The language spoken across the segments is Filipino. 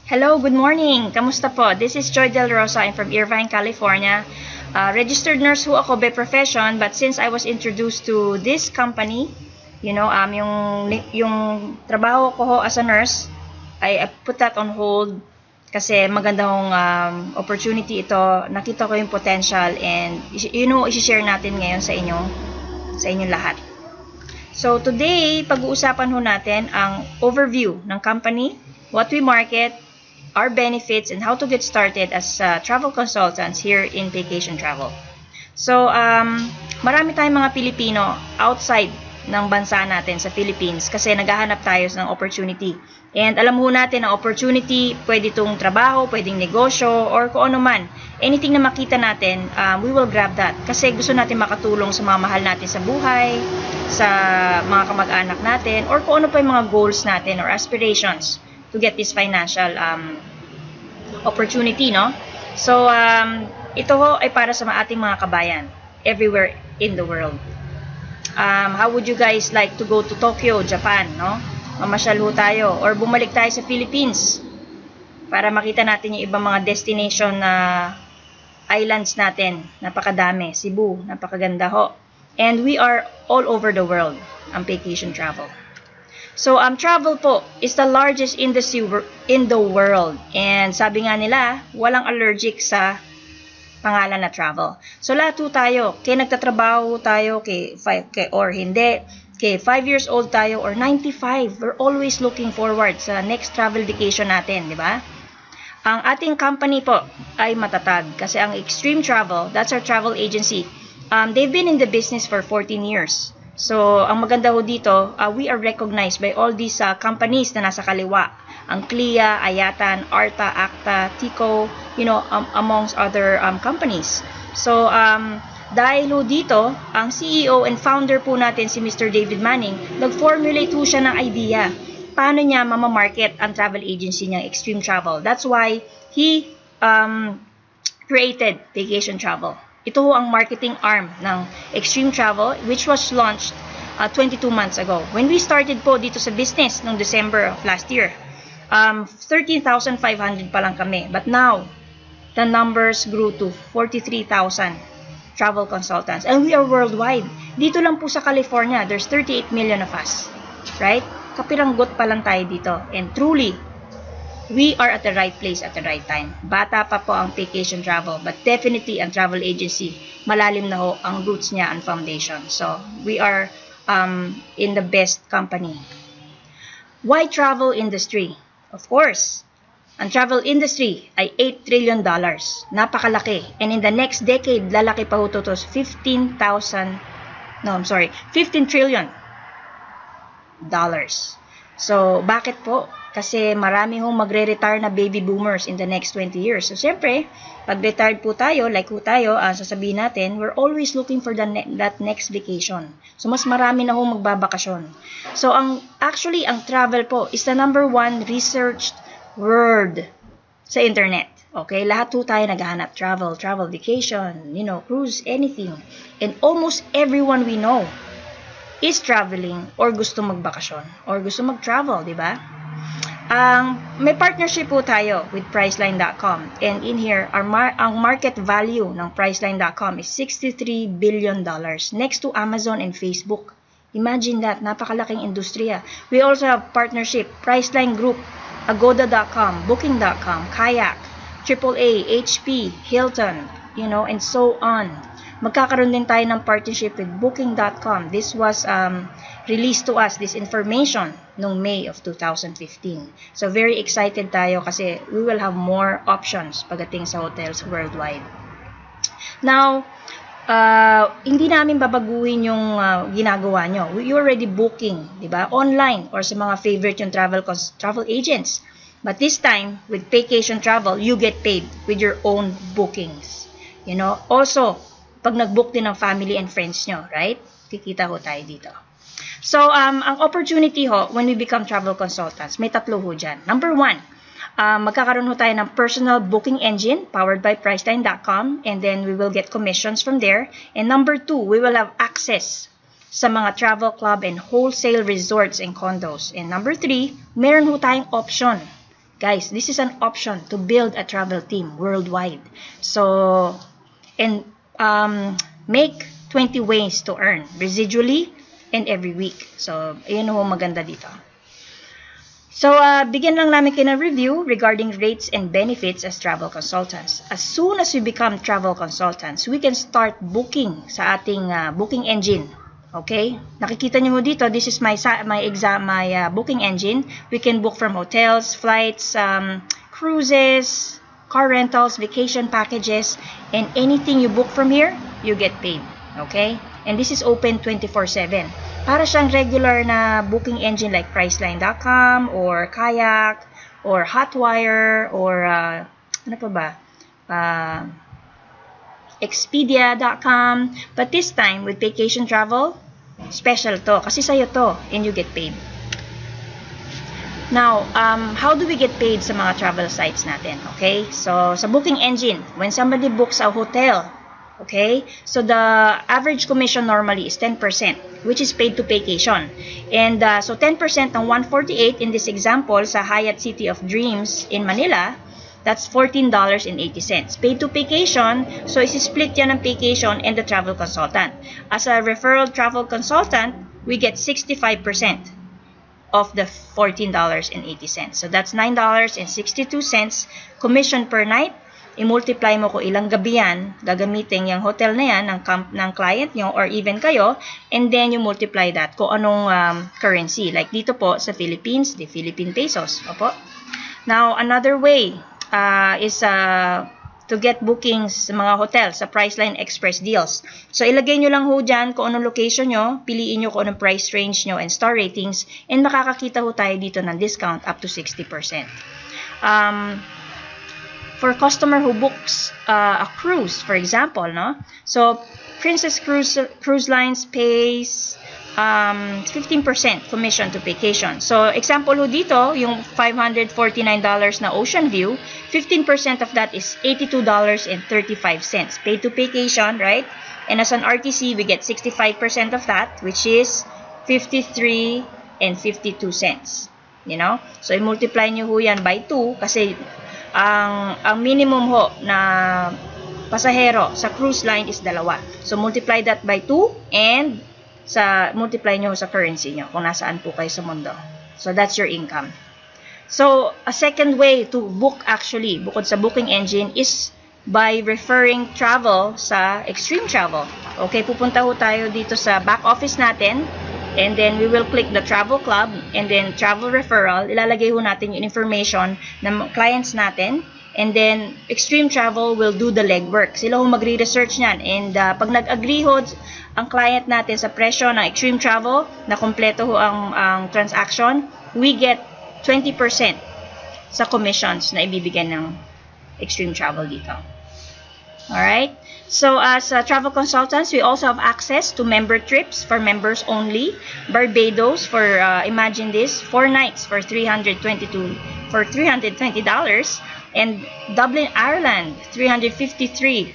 Hello, good morning. Kamusta po? This is Joy Del Rosa. I'm from Irvine, California. Registered nurse ho ako by profession, but since I was introduced to this company, yung trabaho ko ho as a nurse, I put that on hold kasi maganda hong opportunity ito. Nakita ko yung potential and i-share natin ngayon sa inyong lahat. So today, pag-uusapan ho natin ang overview ng company, what we market, our benefits, and how to get started as travel consultants here in Vacation Travel. So, marami tayong mga Pilipino outside ng bansa natin sa Philippines kasi naghahanap tayo ng opportunity. And alam ho natin ang opportunity, pwede itong trabaho, pwedeng negosyo, or kung ano man. Anything na makita natin, we will grab that. Kasi gusto natin makatulong sa mga mahal natin sa buhay, sa mga kamag-anak natin, or kung ano pa yung mga goals natin or aspirations to get this financial opportunity, no? So, ito ho ay para sa ating mga kabayan everywhere in the world. How would you guys like to go to Tokyo, Japan, no? Mamasyal ho tayo or bumalik tayo sa Philippines para makita natin yung ibang mga destination na islands natin. Napakadami. Cebu, napakaganda ho. And we are all over the world ang Vacation Travel. So, travel po is the largest industry in the world. And sabi nga nila, walang allergic sa pangalan na travel. So, lahat po tayo, kaya nagtatrabaho tayo, or hindi, kaya 5 years old tayo, or 95, we're always looking forward sa next travel vacation natin, di ba? Ang ating company po ay matatag kasi ang Extreme Travel, that's our travel agency, they've been in the business for 14 years. So, ang maganda ho dito, we are recognized by all these companies na nasa kaliwa. Ang CLIA, Ayatan, ARTA, ACTA, TICO, amongst other companies. So, dahil ho dito, ang CEO and founder po natin si Mr. David Manning, nag-formulate ho siya ng idea paano niya mamamarket ang travel agency niya, Extreme Travel. That's why he created Vacation Travel. Ito ho ang marketing arm ng Extreme Travel, which was launched 22 months ago. When we started po dito sa business noong December of last year, 13,500 pa lang kami. But now, the numbers grew to 43,000 travel consultants. And we are worldwide. Dito lang po sa California, there's 38 million of us. Right? Kapiranggot pa lang tayo dito. And truly, we are at the right place at the right time. Bata pa po ang Vacation Travel, but definitely ang travel agency, malalim na ho ang roots niya and foundation. So, we are in the best company. Why travel industry? Of course, ang travel industry ay $8 trillion. Napakalaki. And in the next decade, lalaki pa ho to 15 trillion dollars. So, bakit po? Kasi marami hong magre-retire na baby boomers in the next 20 years. So, siyempre, pag retired po tayo, sasabihin natin, we're always looking for that next vacation. So, mas marami na hong magbabakasyon. So, actually, ang travel po is the number one researched word sa internet. Okay? Lahat po tayo naghahanap. Travel, vacation, cruise, anything. And almost everyone we know is traveling or gusto magbakasyon or gusto mag-travel, di ba? May partnership po tayo with Priceline.com, and in here, ang market value ng Priceline.com is $63 billion next to Amazon and Facebook. Imagine that, napakalaking industriya. We also have partnership, Priceline Group, Agoda.com, Booking.com, Kayak, AAA, HP, Hilton, and so on. Magkakaroon din tayo ng partnership with Booking.com. This was released to us, this information, noong May of 2015. So, very excited tayo kasi we will have more options pagdating sa hotels worldwide. Now, hindi namin babaguhin yung ginagawa nyo. You already booking, di ba? Online or sa mga favorite yung travel agents. But this time, with Vacation Travel, you get paid with your own bookings. Also, pag nag-book din ng family and friends nyo, right? Kikita ho tayo dito. So, ang opportunity ho, when we become travel consultants, may tatlo ho dyan. Number one, magkakaroon ho tayo ng personal booking engine powered by Priceline.com, and then we will get commissions from there. And number two, we will have access sa mga travel club and wholesale resorts and condos. And number three, meron ho tayong option Guys, this is an option to build a travel team worldwide. So, and make 20 ways to earn residually and every week. So, ayun ho maganda dito. So, bigyan lang namin kayo ng review regarding rates and benefits as travel consultants. As soon as we become travel consultants, we can start booking sa ating booking engine. Okay? Nakikita niyo dito, this is my booking engine. We can book from hotels, flights, cruises, car rentals, vacation packages, and anything you book from here, you get paid. Okay? And this is open 24/7. Para siyang regular na booking engine like Priceline.com or Kayak or Hotwire or ano pa ba? Expedia.com. But this time with vacation travel, special to kasi sa'yo to and you get paid. Now, how do we get paid sa mga travel sites natin? Okay? So, sa booking engine, when somebody books a hotel, okay, so the average commission normally is 10%, which is paid to vacation. And so 10% ng 148 in this example sa Hyatt City of Dreams in Manila, that's $14.80. Paid to vacation, so isi-split yan ng vacation and the travel consultant. As a referral travel consultant, we get 65% of the $14.80. So that's $9.62 commission per night. I-multiply mo ko ilang gabi yan, gagamitin yung hotel na yan ng client nyo or even kayo, and then you multiply that kung anong currency. Like dito po sa Philippines, the Philippine pesos. Opo. Now, another way is to get bookings sa mga hotel sa Priceline Express Deals. So, ilagay nyo lang ho dyan kung anong location nyo, piliin nyo kung anong price range nyo and star ratings, and makakakita ho tayo dito ng discount up to 60%. For customer who books a cruise, for example, no? So, Princess Cruise Lines pays 15% commission to vacation. So, example ho dito, yung $549 na Ocean View, 15% of that is $82.35 paid to vacation, right? And as an RTC, we get 65% of that, which is $53.52. You know? So, i-multiply nyo ho yan by 2 kasi ang minimum ho na pasahero sa cruise line is 2. So, multiply that by 2 and multiply nyo sa currency nyo kung nasaan po kayo sa mundo. So, that's your income. So, a second way to book actually, bukod sa booking engine, is by referring travel sa Extreme Travel. Okay, pupunta ho tayo dito sa back office natin. And then, we will click the travel club and then travel referral. Ilalagay ho natin yung information ng clients natin. And then, Extreme Travel will do the legwork. Sila ho magre-research niyan. And pag nag-agree ho ang client natin sa presyo ng Extreme Travel, na kompleto ho ang transaction, we get 20% sa commissions na ibibigay ng Extreme Travel dito. Alright? So, as travel consultants, we also have access to member trips for members only. Barbados for, imagine this, 4 nights for $320. And Dublin, Ireland, $353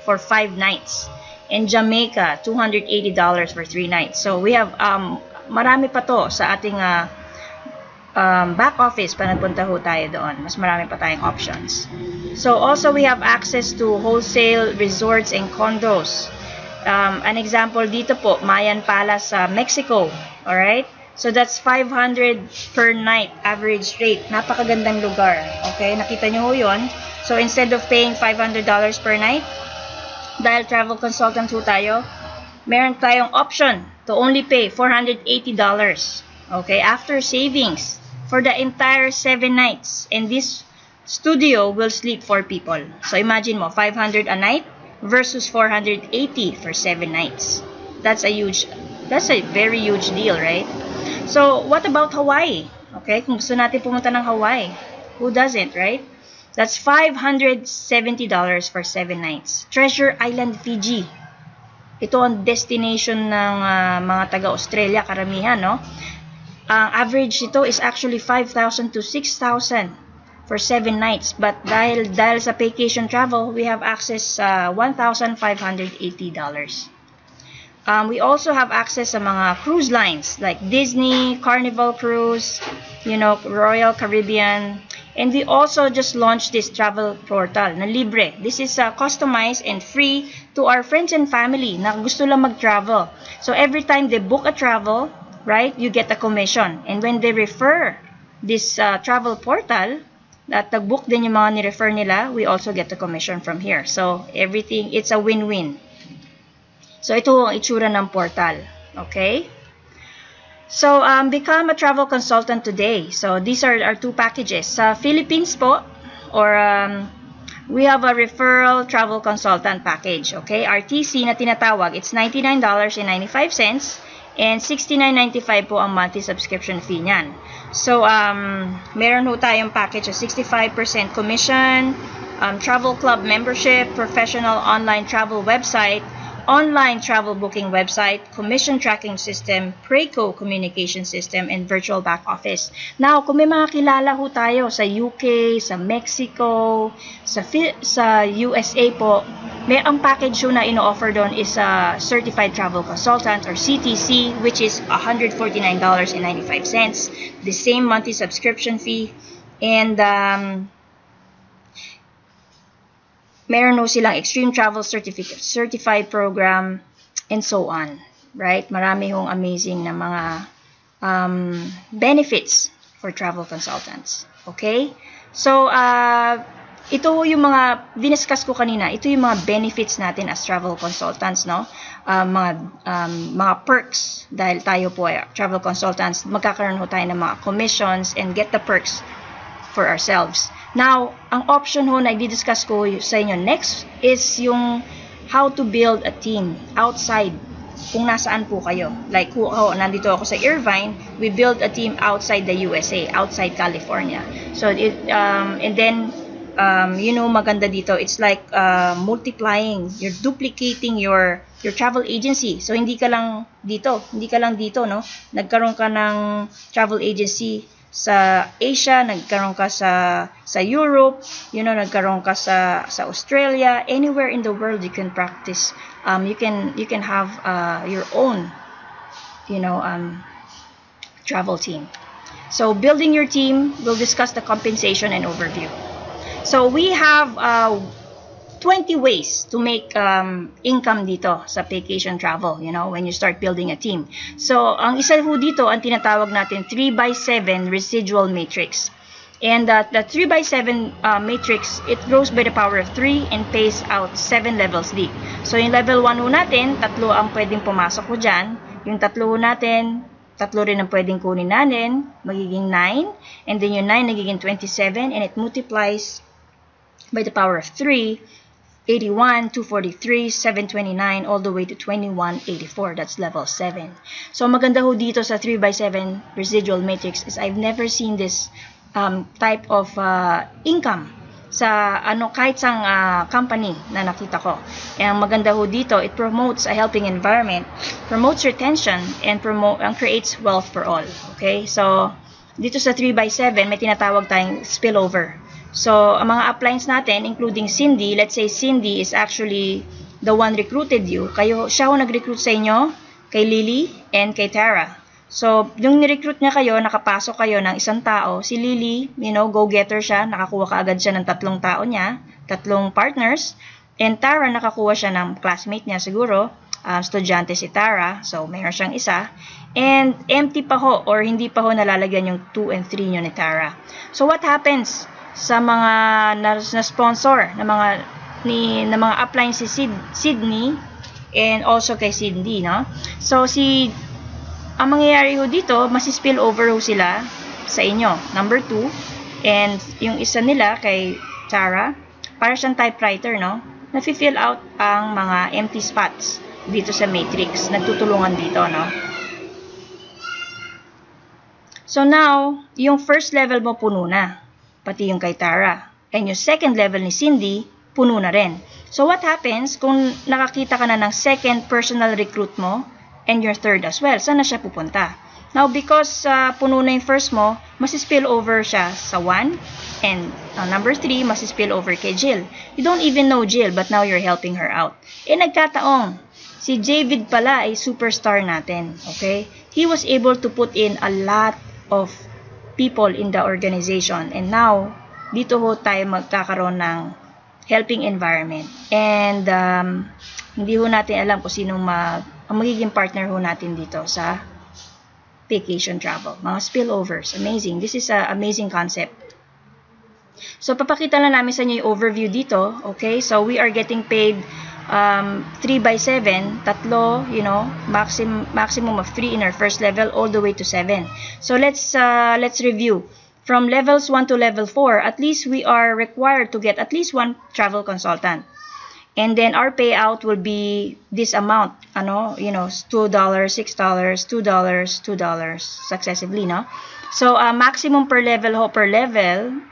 for 5 nights. And Jamaica, $280 for 3 nights. So, we have, marami pa to sa ating back office pa nagpunta ho tayo doon. Mas marami pa tayong options. So, also we have access to wholesale resorts and condos. An example dito po, Mayan Palace sa Mexico. Alright? So, that's 500 per night average rate. Napakagandang lugar. Okay? Nakita nyo ho yun. So, instead of paying $500 per night, dahil travel consultant ho tayo, meron tayong option to only pay $480. Okay? After savings for the entire 7 nights. And this studio will sleep 4 people. So, imagine mo, 500 a night versus 480 for 7 nights. That's a very huge deal, right? So, what about Hawaii? Okay, kung gusto natin pumunta ng Hawaii, who doesn't, right? That's $570 for 7 nights. Treasure Island, Fiji. Ito ang destination ng mga taga-Australia, karamihan, no? Ang average ito is actually 5,000 to 6,000 for 7 nights. But dahil sa vacation travel, we have access $1,580. We also have access sa mga cruise lines like Disney, Carnival Cruise, you know, Royal Caribbean, And we also just launched this travel portal na libre. This is customized and free to our friends and family na gusto lang mag-travel. So every time they book a travel, right, you get a commission. And when they refer this travel portal, at nag-book din yung mga ni-refer nila, we also get the commission from here. So everything, it's a win-win. So ito ang itsura ng portal. Okay? So, become a travel consultant today. So, these are our two packages. Sa Philippines po, or we have a referral travel consultant package. Okay? RTC na tinatawag, it's $99.95 and $69.95 po ang monthly subscription fee niyan. So, meron ho tayong package of 65% commission, travel club membership, professional online travel website, online travel booking website, commission tracking system, Preco communication system, and virtual back office. Now, kung may mga kilala ho tayo sa UK, sa Mexico, sa USA po, may ang package ho na ino-offer doon is a Certified Travel Consultant or CTC, which is $149.95. The same monthly subscription fee, and meron ho silang extreme travel certified program, and so on, right? Marami hong amazing na mga benefits for travel consultants. Okay? So, ito yung mga diniscuss ko kanina. Ito yung mga benefits natin as travel consultants, no? Mga perks, dahil tayo po ay travel consultants, magkakaroon ho tayo ng mga commissions and get the perks for ourselves. Now, ang option ho na i-discuss ko sa inyo next is yung how to build a team outside, kung nasaan po kayo. Like, nandito ako sa Irvine, we build a team outside the USA, outside California. So, and then, maganda dito, it's like multiplying, you're duplicating your travel agency. So, hindi ka lang dito, no? Nagkaroon ka ng travel agency sa Asia, nagkaroon ka sa Europe, nagkaroon ka sa Australia, anywhere in the world you can practice. You can have your own, travel team. So building your team, we'll discuss the compensation and overview. So we have 20 ways to make income dito sa vacation travel, when you start building a team. So, ang isa ho dito, ang tinatawag natin 3x7 residual matrix. And the 3x7 matrix, it grows by the power of 3 and pays out 7 levels deep. So, yung level 1 ho natin, 3 ang pwedeng pumasok ho dyan. Yung 3 ho natin, 3 rin ang pwedeng kunin natin, magiging 9. And then yung 9 nagiging 27, and it multiplies by the power of 3, 81, 243, 729, all the way to 2184. That's level 7. So, maganda ho dito sa 3x7 residual matrix is I've never seen this type of income sa kahit sang company na nakita ko. Ang maganda ho dito, it promotes a helping environment, promotes retention, and creates wealth for all. Okay? So, dito sa 3x7, may tinatawag tayong spillover. So, ang mga uplines natin, including Cindy, let's say Cindy is actually the one recruited you. Siya ho nag-recruit sa inyo, kay Lily, and kay Tara. So, yung ni-recruit niya kayo, nakapasok kayo ng isang tao. Si Lily, go-getter siya, nakakuha kaagad siya ng 3 tao niya, 3 partners. And Tara, nakakuha siya ng classmate niya siguro, estudyante si Tara, so mayroon siyang isa. And empty pa ho, or hindi pa ho nalalagyan yung 2 and 3 niyo ni Tara. So, what happens sa mga na-sponsor na mga upline si Sydney and also kay Cindy, no? So, ang mangyayari ho dito, masi-spill over ho sila sa inyo. Number 2, and yung isa nila kay Tara, para siyang typewriter, no? Nafi-fill out ang mga empty spots dito sa matrix. Nagtutulungan dito, no? So, now, yung first level mo puno na. Pati yung kay Tara. And yung second level ni Cindy, puno na rin. So, what happens kung nakakita ka na ng second personal recruit mo and your third as well? Saan na siya pupunta? Now, because puno na yung first mo, masi-spill over siya sa 1. And number 3, masi-spill over kay Jill. You don't even know Jill, but now you're helping her out. Nagkataong, si David pala ay superstar natin. Okay? He was able to put in a lot of people in the organization, and now dito ho tayo magkakaroon ng helping environment. And hindi ho natin alam kung sino ang magiging partner ho natin dito sa vacation travel. Mga spillovers. Amazing. This is an amazing concept. So, papakita lang namin sa inyo yung overview dito. Okay? So, we are getting paid 3/7, tatlo, maximum of 3 in our first level all the way to 7. So, let's review. From levels 1 to level 4, at least we are required to get at least one travel consultant. And then our payout will be this amount, $2, $6, $2, successively, no? So, maximum per level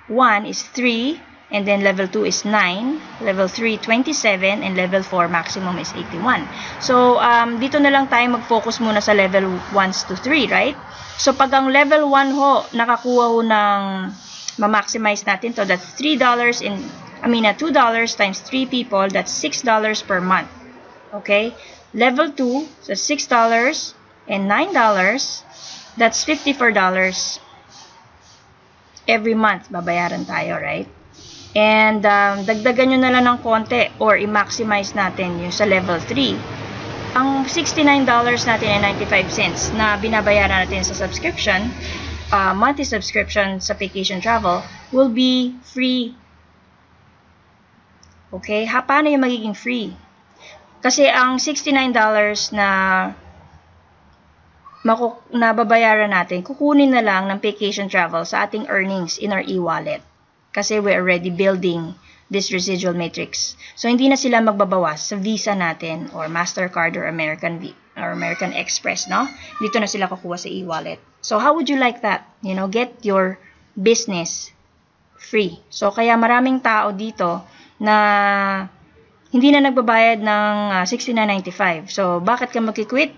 1 is 3, and then level 2 is 9, level 3, 27, and level 4, maximum is 81. So, dito na lang tayo mag-focus muna sa level 1 to 3, right? So, pag ang level 1 ho, nakakuha ho ng ma-maximize natin to, that's $2 times 3 people, that's $6 per month. Okay? Level 2, so $6 and $9, that's $54 every month babayaran tayo, right? And dagdagan nyo na lang ng konti or i-maximize natin yung sa level 3. Ang $69 natin ay 95 cents na binabayaran natin sa subscription, monthly subscription sa vacation travel will be free. Okay? Paano yung magiging free? Kasi ang $69 na babayaran natin, kukunin na lang ng vacation travel sa ating earnings in our e-wallet. Kasi we're already building this residual matrix. So, hindi na sila magbabawas sa Visa natin or MasterCard or American Express, no? Dito na sila kukuha sa e-wallet. So, how would you like that? Get your business free. So, kaya maraming tao dito na hindi na nagbabayad ng $69.95. So, bakit ka magkikwit?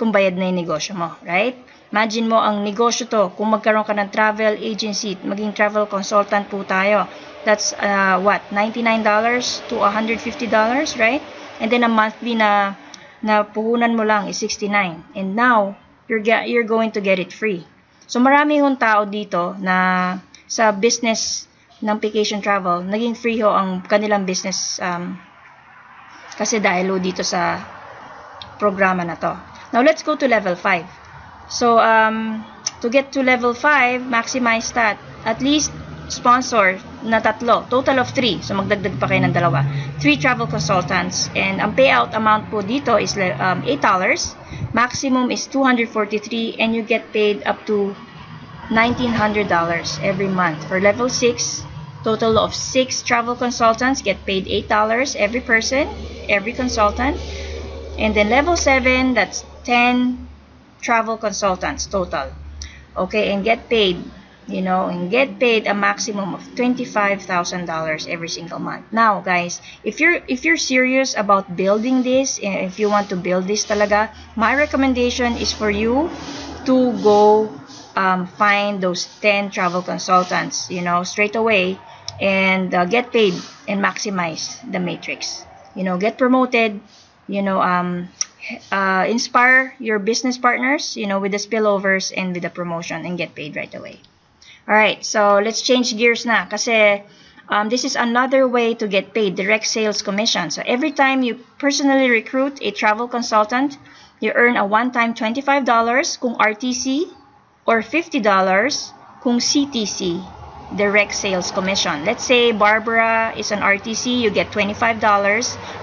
Kung bayad na yung negosyo mo, right? Imagine mo ang negosyo to, kung magkaroon ka ng travel agency, maging travel consultant po tayo. That's $99 to $150, right? And then a monthly na puhunan mo lang is $69. And now, you're going to get it free. So marami hong tao dito na sa business ng vacation travel, naging free ho ang kanilang business kasi dahil ho dito sa programa na to. Now, let's go to level 5. So, to get to level 5, maximize that. At least, sponsor na 3. Total of 3. So, magdagdag pa kayo ng 2. 3 travel consultants. And ang payout amount po dito is $8. Maximum is $243. And you get paid up to $1,900 every month. For level 6, total of 6 travel consultants get paid $8 every person, every consultant. And then level 7, that's 10 travel consultants total. Okay, and get paid, a maximum of $25,000 every single month. Now, guys, if you're serious about building this, if you want to build this talaga, my recommendation is for you to go find those 10 travel consultants, straight away, and get paid and maximize the matrix. Get promoted, inspire your business partners, with the spillovers and with the promotion and get paid right away. Alright, so let's change gears na kasi this is another way to get paid, direct sales commission. So every time you personally recruit a travel consultant, you earn a one-time $25 kung RTC or $50 kung CTC, direct sales commission. Let's say Barbara is an RTC, you get $25.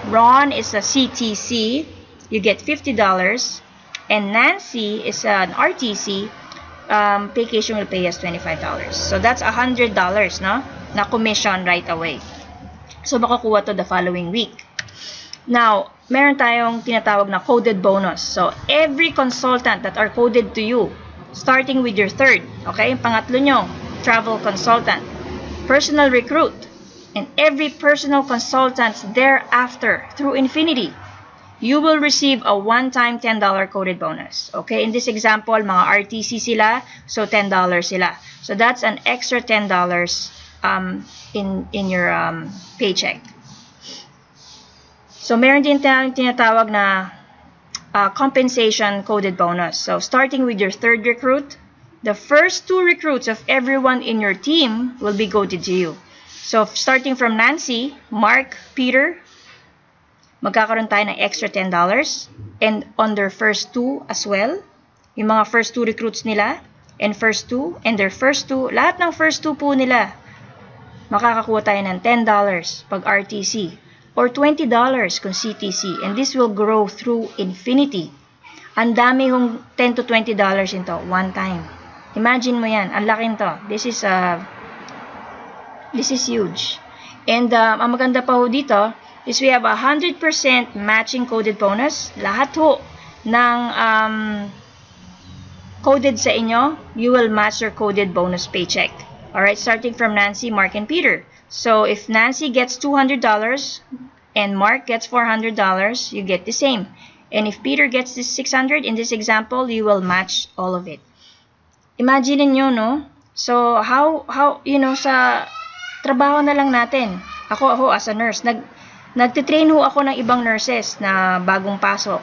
Ron is a CTC, you get $50, and Nancy is an RTC, vacation will pay us $25. So that's $100, no? Na commission right away. So makukuha to the following week. Now, meron tayong tinatawag na coded bonus. So every consultant that are coded to you, starting with your third, okay? Pangatlo nyo, travel consultant, personal recruit, and every personal consultant thereafter through Infinity, you will receive a one-time $10 coded bonus. Okay, in this example, mga RTC sila, so $10 sila. So that's an extra $10 in your paycheck. So meron din tayong tinatawag na compensation coded bonus. So starting with your third recruit, the first 2 recruits of everyone in your team will be goaded to you. So, starting from Nancy, Mark, Peter, magkakaroon tayo ng extra $10. And on their first 2 as well, yung mga first 2 recruits nila, and first 2, and their first 2, lahat ng first 2 po nila, makakakuha tayo ng $10 pag RTC, or $20 kung CTC, and this will grow through infinity. Ang dami hong $10 to $20 into one time. Imagine mo yan, ang laki nito. This is huge. And ang maganda pa ho dito is we have 100% matching coded bonus. Lahat ho ng coded sa inyo, you will match your coded bonus paycheck. Alright, starting from Nancy, Mark, and Peter. So, if Nancy gets $200 and Mark gets $400, you get the same. And if Peter gets this $600, in this example, you will match all of it. Imagine niyo, no? So, how, sa trabaho na lang natin. Ako as a nurse, nagtitrain ho ako ng ibang nurses na bagong pasok.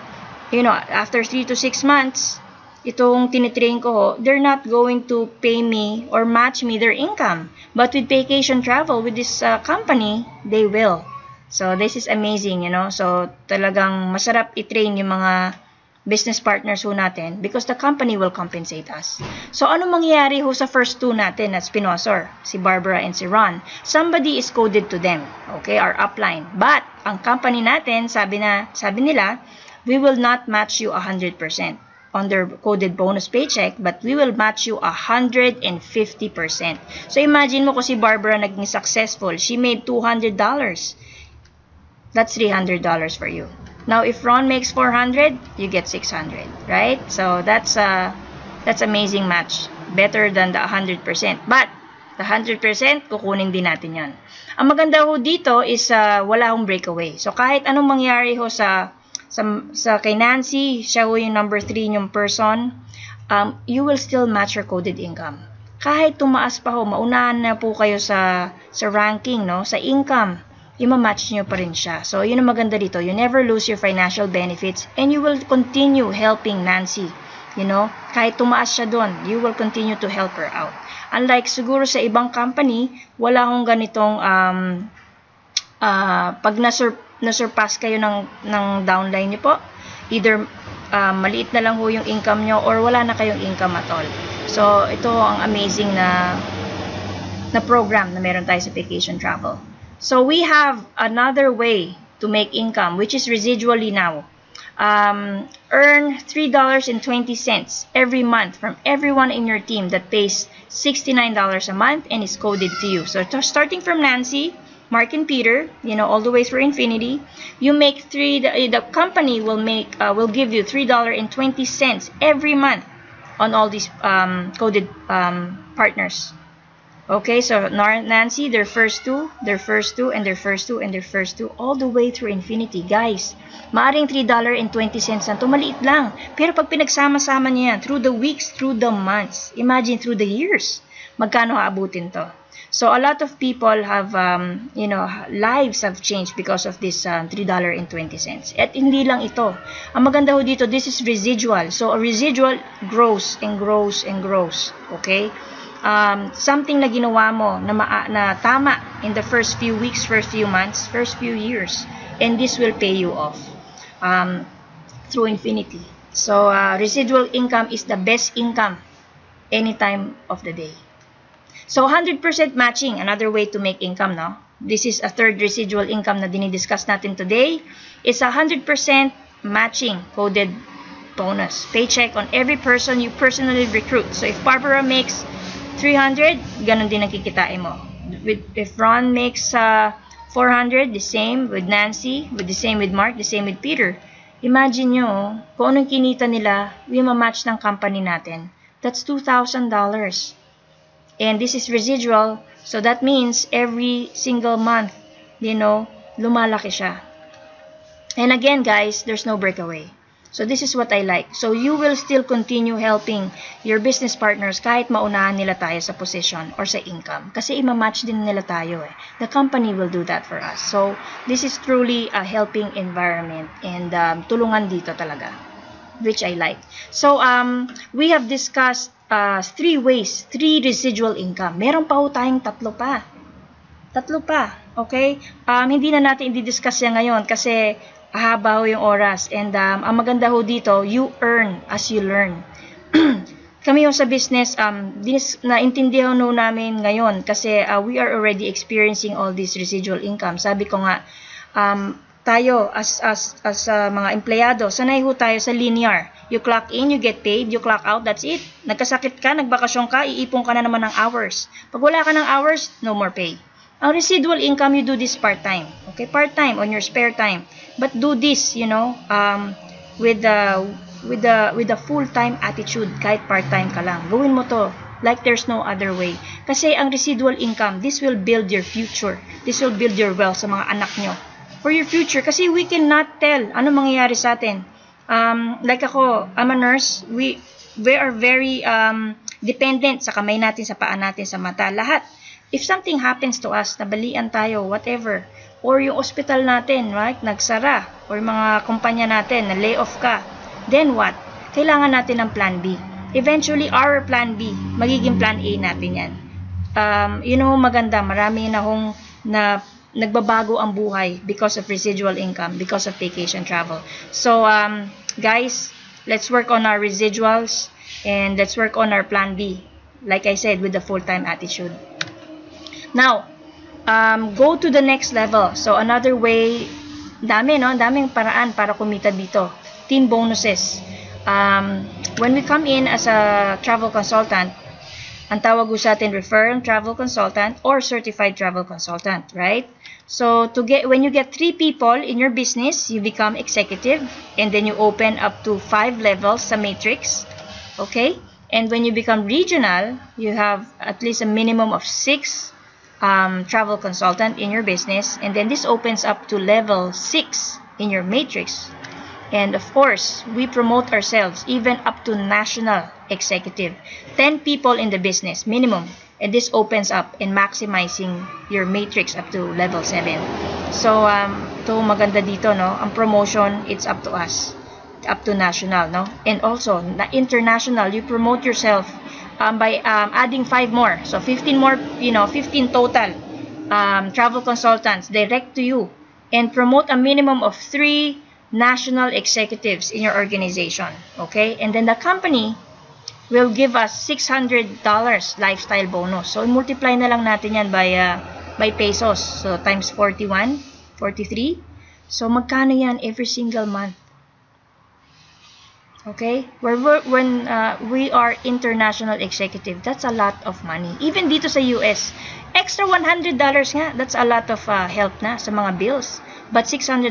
After 3 to 6 months, itong tinitrain ko ho, they're not going to pay me or match me their income. But with vacation travel, with this company, they will. So, this is amazing, So, talagang masarap i-train yung mga business partners ho natin because the company will compensate us. So, ano mangyayari ho sa first 2 natin na sponsor? Si Barbara and si Ron. Somebody is coded to them, okay, our upline. But, ang company natin, sabi nila, we will not match you 100% on their coded bonus paycheck, but we will match you 150%. So, imagine mo kung si Barbara naging successful. She made $200. That's $300 for you. Now, if Ron makes $400, you get $600, right? So, that's amazing match. Better than the 100%. But, the 100%, kukunin din natin yan. Ang maganda ho dito is wala hong breakaway. So, kahit anong mangyari ho sa kay Nancy, siya ho yung number 3 yung person, you will still match your coded income. Kahit tumaas pa ho, maunahan na po kayo sa ranking, no? Sa income, i-match nyo pa rin siya. So, yun ang maganda dito. You never lose your financial benefits and you will continue helping Nancy. Kahit tumaas siya doon, you will continue to help her out. Unlike siguro sa ibang company, wala hong ganitong pag na-surpass kayo ng downline nyo po, either maliit na lang ho yung income nyo or wala na kayong income at all. So, ito ang amazing na program na meron tayo sa vacation travel. So, we have another way to make income, which is residually now. Earn $3.20 every month from everyone in your team that pays $69 a month and is coded to you. So, starting from Nancy, Mark, and Peter, all the way through infinity, you make the company will give you $3.20 every month on all these coded partners. Okay, so Nancy, their first 2, their first 2, and their first 2, and their first 2, all the way through infinity. Guys, maaring $3.20 na ito, maliit lang. Pero pag pinagsama-sama niya yan, through the weeks, through the months, imagine through the years, magkano aabutin to. So, a lot of people have, lives have changed because of this $3.20. At hindi lang ito. Ang maganda ho dito, this is residual. So, a residual grows and grows and grows. Okay? Something na ginawa mo na tama in the first few weeks, first few months, first few years. And this will pay you off through infinity. So, residual income is the best income any time of the day. So, 100% matching, another way to make income, no? This is a third residual income na dinidiscuss natin today. It's 100% matching coded bonus paycheck on every person you personally recruit. So, if Barbara makes $300, ganun din ang kikitain mo. If Ron makes $400, the same with Nancy, the same with Mark, the same with Peter. Imagine nyo, kung anong kinita nila, yung ma-match ng company natin. That's $2,000. And this is residual, so that means every single month, lumalaki siya. And again, guys, there's no breakaway. So this is what I like. So you will still continue helping your business partners kahit maunahan nila tayo sa position or sa income. Kasi ima-match din nila tayo eh. The company will do that for us. So this is truly a helping environment and tulungan dito talaga, which I like. So we have discussed three ways, three residual income. Meron pa ho tayong tatlo pa. Tatlo pa, okay? Hindi na natin i-discuss yan ngayon kasi haba ho yung oras. And ang maganda ho dito, you earn as you learn. Kami ho sa business, naintindihan ho namin ngayon kasi we are already experiencing all this residual income. Sabi ko nga, tayo as mga empleyado, sanay ho tayo sa linear. You clock in, you get paid, you clock out, that's it. Nagkasakit ka, nagbakasyon ka, iipon ka na naman ng hours. Pag wala ka ng hours, no more pay. Ang residual income, you do this part-time. Okay, part-time on your spare time. But do this, with the full-time attitude, kahit part-time ka lang. Gawin mo to like there's no other way. Kasi ang residual income, this will build your future. This will build your wealth sa mga anak nyo. For your future, kasi we cannot tell ano mangyayari sa atin. Like ako, I'm a nurse. We are very dependent sa kamay natin, sa paa natin, sa mata. Lahat. If something happens to us, nabalian tayo, whatever, or yung hospital natin, right, nagsara, or mga kumpanya natin, na lay off ka, then what? Kailangan natin ng plan B. Eventually, our plan B, magiging plan A natin yan. Maganda, marami na hong nagbabago ang buhay because of residual income, because of vacation travel. So, guys, let's work on our residuals, and let's work on our plan B, like I said, with the full-time attitude. Now, go to the next level. So, another way, daming paraan para kumita dito. Team bonuses. When we come in as a travel consultant, ang tawag sa atin referral travel consultant or certified travel consultant, right? So, when you get 3 people in your business, you become executive, and then you open up to 5 levels sa matrix, okay? And when you become regional, you have at least a minimum of 6 travel consultant in your business, and then this opens up to level 6 in your matrix. And of course, we promote ourselves even up to national executive. 10 people in the business minimum, and this opens up and maximizing your matrix up to level 7. So to maganda dito, no, ang promotion, it's up to us, up to national, no, and also international. You promote yourself by adding 5 more. So 15 more, 15 total travel consultants direct to you, and promote a minimum of 3 national executives in your organization. Okay? And then the company will give us $600 lifestyle bonus. So multiply na lang natin yan by pesos. So times 41, 43. So magkano yan every single month? Okay? When we are international executive, that's a lot of money. Even dito sa US, extra $100 nga, that's a lot of help na sa mga bills. But $600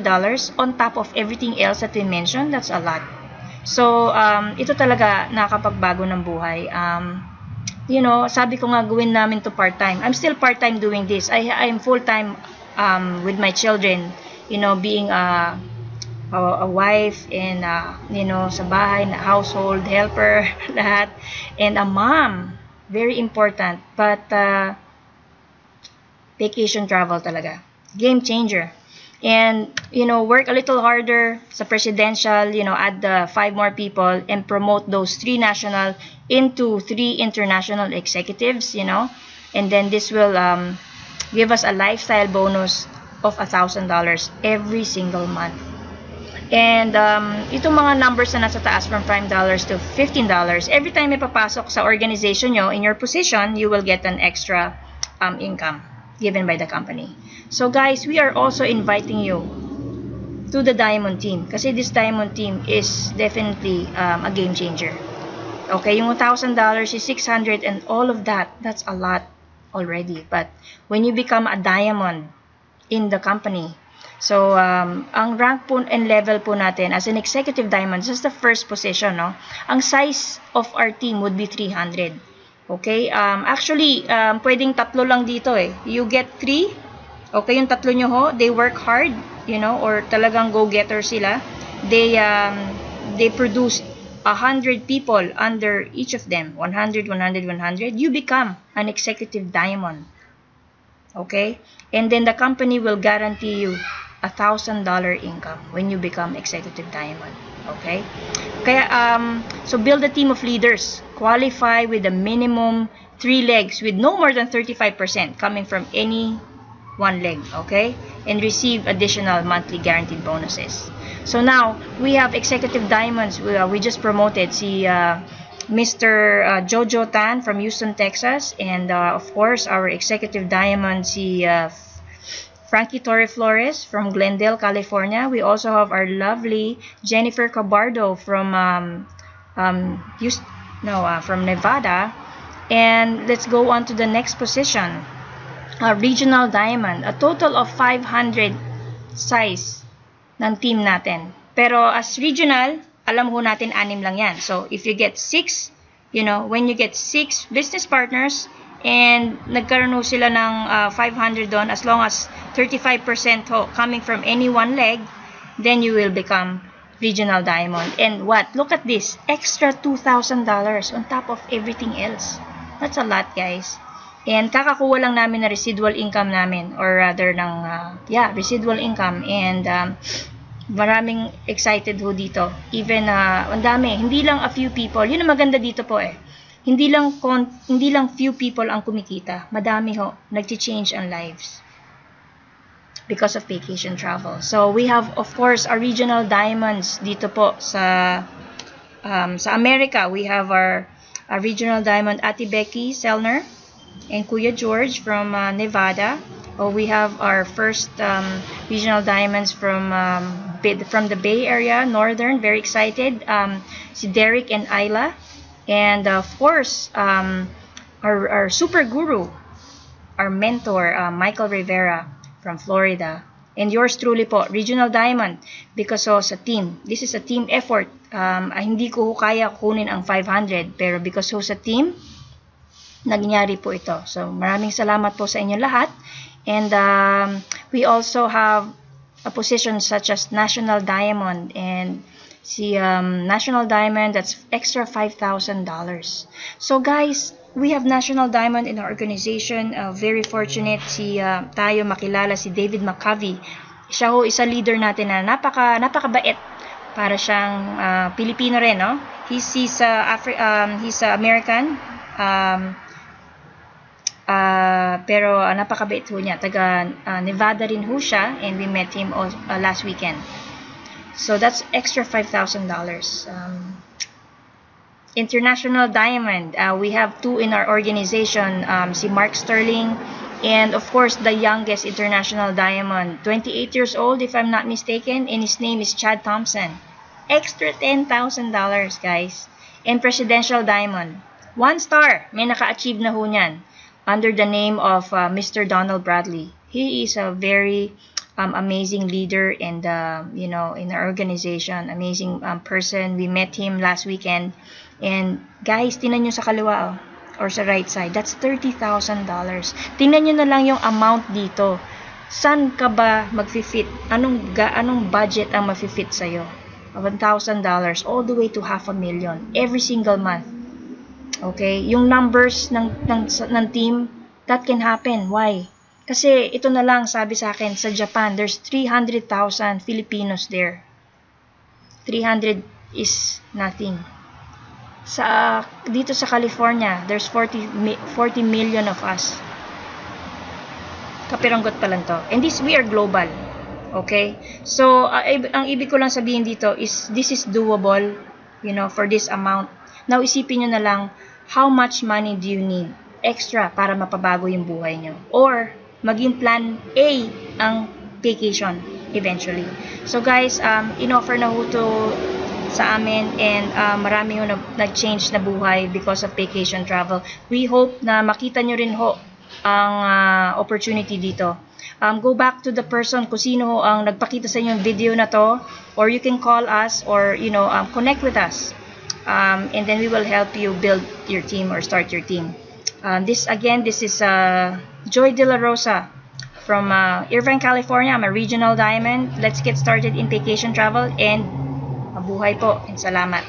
on top of everything else that we mentioned, that's a lot. So, ito talaga nakakapagbago ng buhay. Sabi ko nga, gawin namin to part-time. I'm still part-time doing this. I'm full-time with my children, being a wife and sa bahay, na household helper, lahat, and a mom, very important. But vacation travel talaga, game changer. And work a little harder sa presidential, add the 5 more people and promote those 3 national into 3 international executives, and then this will give us a lifestyle bonus of $1,000 every single month. And itong mga numbers na nasa taas, from $5 to $15, every time may papasok sa organization nyo, in your position, you will get an extra income given by the company. So guys, we are also inviting you to the Diamond Team, kasi this Diamond Team is definitely a game changer. Okay, yung $1,000 is $600, and all of that, that's a lot already. But when you become a diamond in the company, so ang rank po and level po natin as an executive diamond, this is the first position, no? Ang size of our team would be 300. Okay, actually pwedeng 3 lang dito eh. You get 3. Okay, yung 3 nyo ho, they work hard, or talagang go-getter sila. They produce 100 people under each of them, 100, 100, 100. You become an executive diamond. Okay, and then the company will guarantee you $1,000 income when you become executive diamond. Okay? Kaya, so build a team of leaders. Qualify with a minimum 3 legs with no more than 35% coming from any one leg, okay? And receive additional monthly guaranteed bonuses. So now, we have Executive Diamonds. We just promoted si Mr. Jojo Tan from Houston, Texas. And of course, our Executive Diamond, si Frankie Torre Flores from Glendale, California. We also have our lovely Jennifer Cabardo from from Nevada. And let's go on to the next position. Regional Diamond. A total of 500 size ng team natin. Pero as regional, alam ho natin 6 lang yan. So if you get 6, when you get 6 business partners, and nagkaroon ho sila ng 500 doon, as long as 35% ho coming from any one leg, then you will become Regional Diamond. And what? Look at this. Extra $2,000 on top of everything else. That's a lot, guys. And kakakuha lang namin na residual income namin, or rather residual income. And maraming excited ho dito. Even ang dami, hindi lang a few people. Yun ang maganda dito po eh. Hindi lang few people ang kumikita. Madami ho, nagti-change ang lives because of vacation travel. So we have, of course, our Regional Diamonds dito po sa America. We have our Regional Diamond Ate Becky Selner and Kuya George from Nevada. We have our first Regional Diamonds from the Bay Area, Northern. Very excited. Si Derek and Ayla. And of course, our super guru, our mentor, Michael Rivera from Florida. And yours truly po, Regional Diamond, because sa team. This is a team effort. Hindi ko kaya kunin ang 500, pero because sa team, nangyari po ito. So maraming salamat po sa inyo lahat. And we also have a position such as National Diamond, and si National Diamond, that's extra $5,000. So guys, we have National Diamond in our organization. Very fortunate tayo makilala si David McCovey. Siya ho isa leader natin na napakabait. Para siyang Pilipino rin, no? He's American. Pero napakabait ho niya. Taga Nevada rin ho siya, and we met him last weekend. So that's extra $5,000. International Diamond, we have 2 in our organization, si Mark Sterling, and of course the youngest International Diamond, 28 years old if I'm not mistaken, and his name is Chad Thompson. Extra $10,000, guys. And Presidential Diamond, 1 star, may naka-achieve na ho niyan, under the name of Mr. Donald Bradley. He is a very amazing leader, and in our organization, amazing person. We met him last weekend, and guys, tingnan nyo sa kaliwa or sa right side, that's $30,000. Tingnan nyo na lang yung amount dito. San ka ba mag-fit? Anong budget ang ma-fit sa'yo? $1,000 all the way to $500,000 every single month. Okay, yung numbers ng team, that can happen. Why? Kasi ito na lang, sabi sa akin, sa Japan, there's 300,000 Filipinos there. 300 is nothing. Dito sa California, there's 40 million of us. Kapiranggot pa lang to. And we are global. Okay? So, ang ibig ko lang sabihin dito is, this is doable, for this amount. Now, isipin nyo na lang, how much money do you need extra para mapabago yung buhay nyo? Or, maging plan A ang vacation eventually. So guys, in-offer na ho to sa amin, and marami ho nag-change na buhay because of vacation travel. We hope na makita nyo rin ho ang opportunity dito. Go back to the person kung sino ho ang nagpakita sa inyo yung video na to, or you can call us, or connect with us. And then we will help you build your team or start your team. This is Joy De La Rosa from Irvine, California. I'm a Regional Diamond. Let's get started in vacation travel, and mabuhay po, and salamat.